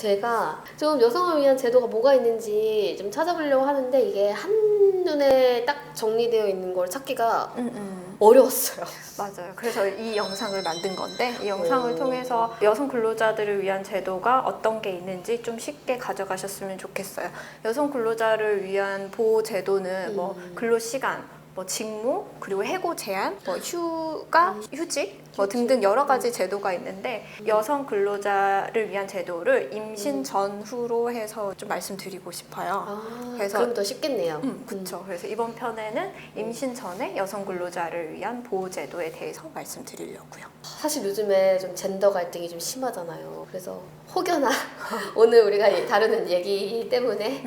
제가 좀 여성을 위한 제도가 뭐가 있는지 좀 찾아보려고 하는데 이게 한눈에 딱 정리되어 있는 걸 찾기가 어려웠어요. 맞아요. 그래서 이 영상을 만든 건데 이 영상을 통해서 여성 근로자들을 위한 제도가 어떤 게 있는지 좀 쉽게 가져가셨으면 좋겠어요. 여성 근로자를 위한 보호 제도는 뭐 근로 시간, 뭐 직무, 그리고 해고 제한, 뭐 휴가, 휴직 뭐 등등 여러 가지 제도가 있는데 여성 근로자를 위한 제도를 임신 전후로 해서 좀 말씀드리고 싶어요. 그래서 그럼 더 쉽겠네요. 그렇죠. 그래서 이번 편에는 임신 전에 여성 근로자를 위한 보호 제도에 대해서 말씀드리려고요. 사실 요즘에 좀 젠더 갈등이 좀 심하잖아요. 그래서 혹여나 오늘 우리가 다루는 얘기 때문에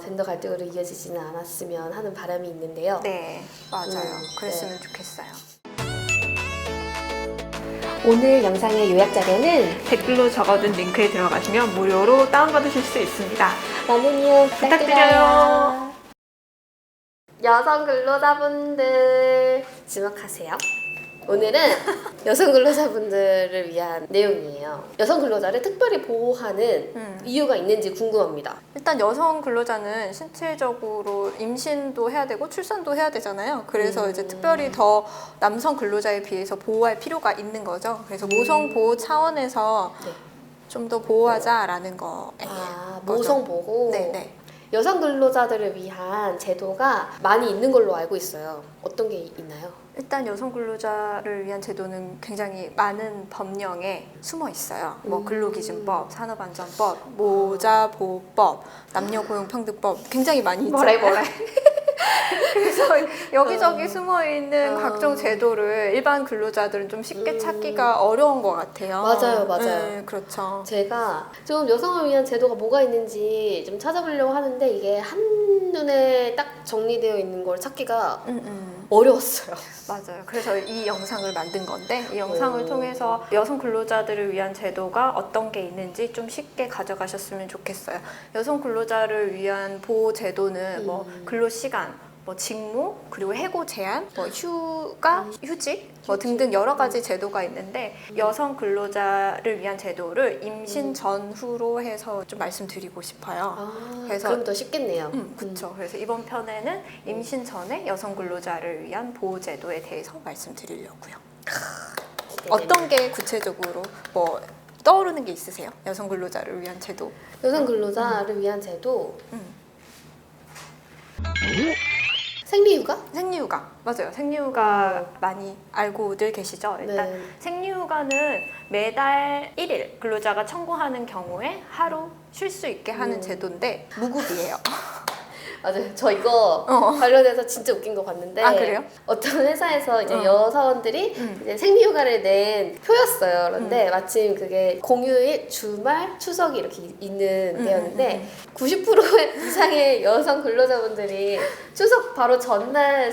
젠더 갈등으로 이어지지는 않았으면 하는 바람이 있는데요. 네, 맞아요. 그랬으면 좋겠어요. 오늘 영상의 요약 자료는 댓글로 적어둔 링크에 들어가시면 무료로 다운받으실 수 있습니다. 많은 이용 부탁드려요. 여성 근로자분들 지목하세요. 오늘은 여성 근로자분들을 위한 내용이에요. 여성 근로자를 특별히 보호하는 이유가 있는지 궁금합니다. 일단 여성 근로자는 신체적으로 임신도 해야 되고 출산도 해야 되잖아요. 그래서 이제 특별히 더 남성 근로자에 비해서 보호할 필요가 있는 거죠. 그래서 모성 보호 차원에서 좀 더 보호하자라는 거예요. 모성 보호. 네네. 여성 근로자들을 위한 제도가 많이 있는 걸로 알고 있어요. 어떤 게 있나요? 일단 여성 근로자를 위한 제도는 굉장히 많은 법령에 숨어 있어요. 뭐 근로기준법, 산업안전법, 모자보호법, 남녀고용평등법 굉장히 많이 있잖아요. 뭐래? 그래서 여기저기 숨어 있는 각종 제도를 일반 근로자들은 좀 쉽게 찾기가 어려운 것 같아요. 맞아요. 네, 그렇죠. 제가 좀 여성을 위한 제도가 뭐가 있는지 좀 찾아보려고 하는데 이게 한눈에 딱 정리되어 있는 걸 찾기가 어려웠어요. 맞아요. 그래서 이 영상을 만든 건데 이 영상을 통해서 여성 근로자들을 위한 제도가 어떤 게 있는지 좀 쉽게 가져가셨으면 좋겠어요. 여성 근로자를 위한 보호 제도는 뭐 근로 시간, 뭐 직무, 그리고 해고 제한, 뭐 휴가, 휴직 뭐 등등 여러 가지 제도가 있는데 여성 근로자를 위한 제도를 임신 전후로 해서 좀 말씀드리고 싶어요. 그래서 그럼 더 쉽겠네요. 그렇죠. 그래서 이번 편에는 임신 전에 여성 근로자를 위한 보호 제도에 대해서 말씀드리려고요. 어떤 게 구체적으로 뭐 떠오르는 게 있으세요? 여성 근로자를 위한 제도. 여성 근로자를 위한 제도. 생리휴가? 생리휴가. 맞아요. 생리휴가 많이 알고들 계시죠? 일단 생리휴가는 매달 1일 근로자가 청구하는 경우에 하루 쉴 수 있게 하는 제도인데 무급이에요. 맞아요. 저 이거 관련해서 진짜 웃긴 거 봤는데. 아, 그래요? 어떤 회사에서 이제 여사원들이 이제 생리휴가를 낸 표였어요. 그런데 마침 그게 공휴일, 주말, 추석이 이렇게 있는 때였는데 90% 이상의 여성 근로자분들이 추석 바로 전날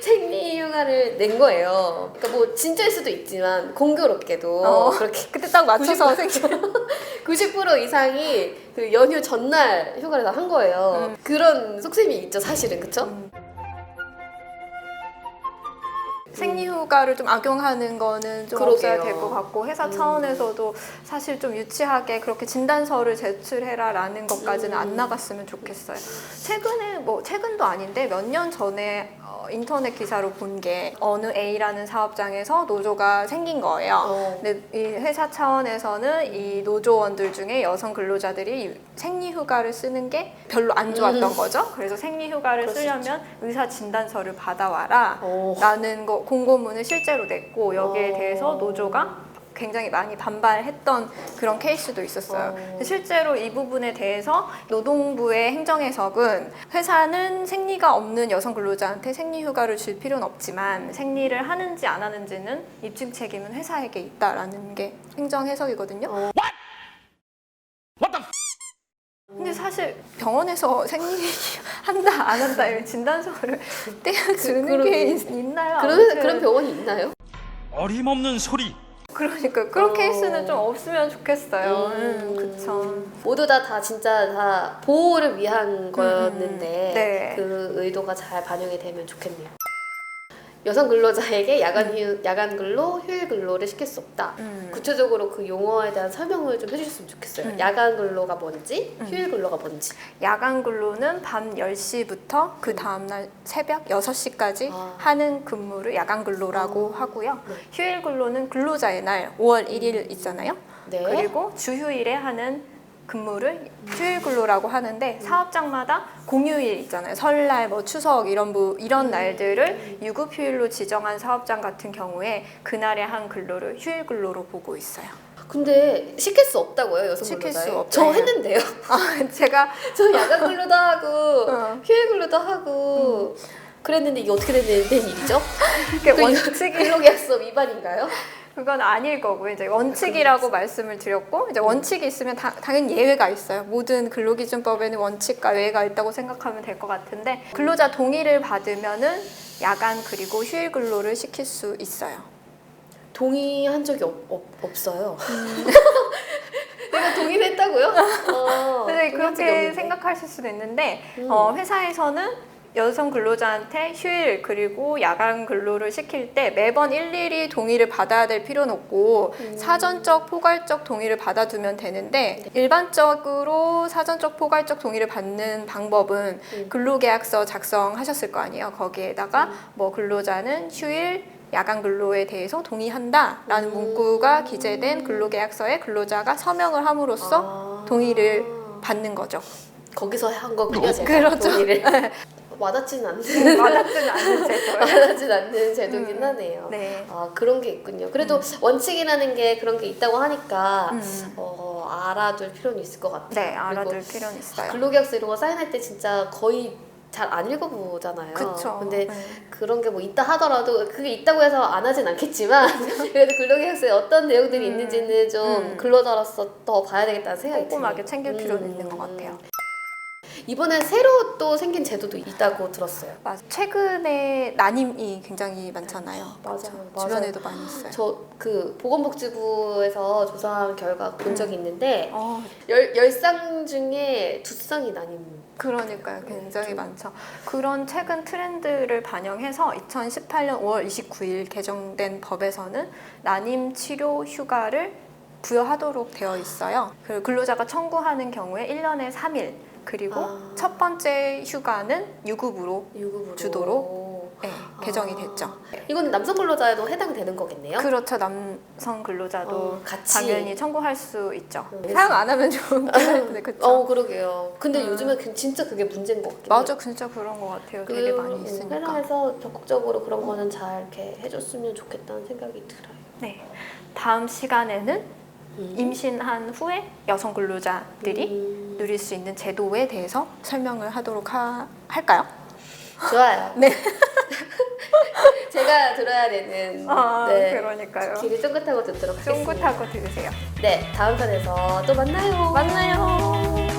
생리휴가를 낸 거예요. 그러니까 뭐 진짜일 수도 있지만 공교롭게도 그렇게 그때 딱 맞춰서 90% 이상이 그 연휴 전날 휴가를 다 한 거예요. 그런 속셈이 있죠, 사실은. 그쵸? 생리휴가를 좀 악용하는 거는 좀 없어야 될 것 같고 회사 차원에서도 사실 좀 유치하게 그렇게 진단서를 제출해라라는 것까지는 안 나갔으면 좋겠어요. 최근에 뭐 최근도 아닌데 몇 년 전에 인터넷 기사로 본 게 어느 A라는 사업장에서 노조가 생긴 거예요. 근데 이 회사 차원에서는 이 노조원들 중에 여성 근로자들이 생리휴가를 쓰는 게 별로 안 좋았던 거죠. 그래서 생리휴가를 쓰려면 의사 진단서를 받아와라 라는 거 공고문을 실제로 냈고 여기에 대해서 노조가 굉장히 많이 반발했던 그런 케이스도 있었어요. 실제로 이 부분에 대해서 노동부의 행정해석은 회사는 생리가 없는 여성 근로자한테 생리휴가를 줄 필요는 없지만 생리를 하는지 안 하는지는 입증 책임은 회사에게 있다라는 게 행정해석이거든요. 근데 사실 병원에서 생리한다 안 한다 이런 진단서를 떼어주는 게 있나요? 그런 병원이 있나요? 어림없는 소리. 그러니까 그런 케이스는 좀 없으면 좋겠어요. 그쵸. 모두 다 진짜 다 보호를 위한 거였는데 그 의도가 잘 반영이 되면 좋겠네요. 여성 근로자에게 야간 근로, 휴일 근로를 시킬 수 없다. 구체적으로 그 용어에 대한 설명을 좀 해주셨으면 좋겠어요. 야간 근로가 뭔지, 휴일 근로가 뭔지. 야간 근로는 밤 10시부터 그 다음날 새벽 6시까지 아. 하는 근무를 야간 근로라고 하고요. 휴일 근로는 근로자의 날 5월 1일 있잖아요. 네. 그리고 주휴일에 하는 근무를 휴일 근로라고 하는데 사업장마다 공휴일 있잖아요. 설날, 뭐 추석 이런 날들을 유급 휴일로 지정한 사업장 같은 경우에 그날에 한 근로를 휴일 근로로 보고 있어요. 근데 시킬 수 없다고요, 여성 시킬 근로자에? 수 없대요. 저 했는데요. 제가 저 야간 근로도 하고 휴일 근로도 음. 하고 그랬는데 이게 어떻게 된 일이죠? 이게 원칙이 근로계약서 위반인가요? 그건 아닐 거고요. 이제 원칙이라고 말씀을 드렸고 이제 원칙이 있으면 당연히 예외가 있어요. 모든 근로기준법에는 원칙과 예외가 있다고 생각하면 될 것 같은데 근로자 동의를 받으면은 야간 그리고 휴일 근로를 시킬 수 있어요. 동의한 적이 없어요. 내가 동의를 했다고요? 근데 동의한 적이 그렇게 없는데. 생각하실 수도 있는데 회사에서는 여성 근로자한테 휴일 그리고 야간 근로를 시킬 때 매번 일일이 동의를 받아야 될 필요는 없고 사전적 포괄적 동의를 받아두면 되는데 일반적으로 사전적 포괄적 동의를 받는 방법은 근로계약서 작성하셨을 거 아니에요. 거기에다가 뭐 근로자는 휴일 야간 근로에 대해서 동의한다라는 문구가 기재된 근로계약서에 근로자가 서명을 함으로써 동의를 받는 거죠. 거기서 한 거군요, 제가. 그렇죠. 동의를. 와닿지는 않는 와닿지는 않는 제도예요. 와닿진 않는 제도긴 하네요. 네. 아, 그런 게 있군요. 그래도 원칙이라는 게 그런 게 있다고 하니까 알아둘 필요는 있을 것 같아요. 네, 알아둘 필요는 있어요. 근로계약서 이런 거 사인할 때 진짜 거의 잘 안 읽어보잖아요. 그쵸. 근데 네. 그런 게 뭐 있다 하더라도 그게 있다고 해서 안 하진 않겠지만 그래도 근로계약서에 어떤 내용들이 있는지는 좀 근로자로서 더 봐야 되겠다는 생각이 꼼꼼하게 드네요. 챙길 필요는 있는 것 같아요. 이번에 새로 또 생긴 제도도 있다고 들었어요. 맞아. 최근에 난임이 굉장히 많잖아요. 맞아요. 주변에도 많이 있어요. 저 그 보건복지부에서 조사한 결과 본 적이 있는데 어, 10쌍 중에 2쌍이 난임. 그러니까요. 굉장히 많죠. 그런 최근 트렌드를 반영해서 2018년 5월 29일 개정된 법에서는 난임 치료 휴가를 부여하도록 되어 있어요. 그 근로자가 청구하는 경우에 1년에 3일 그리고 첫 번째 휴가는 유급으로 주도록 네, 개정이 됐죠. 이건 남성 근로자에도 해당되는 거겠네요? 그렇죠. 남성 근로자도 같이. 당연히 청구할 수 있죠. 사용 안 하면 좋은 건데 그렇죠. 그러게요. 근데 요즘에 진짜 그게 문제인 것 같긴 맞아, 진짜 그런 것 같아요. 되게 많이 있으니까. 회사에서 적극적으로 그런 거는 잘 이렇게 해줬으면 좋겠다는 생각이 들어요. 네, 다음 시간에는 임신한 후에 여성 근로자들이 누릴 수 있는 제도에 대해서 설명을 하도록 할까요? 좋아요. 네. 제가 들어야 되는 그러니까요. 귀를 쫑긋하고 듣도록 하겠습니다. 쫑긋하고 들으세요. 네, 다음 편에서 또 만나요. 만나요.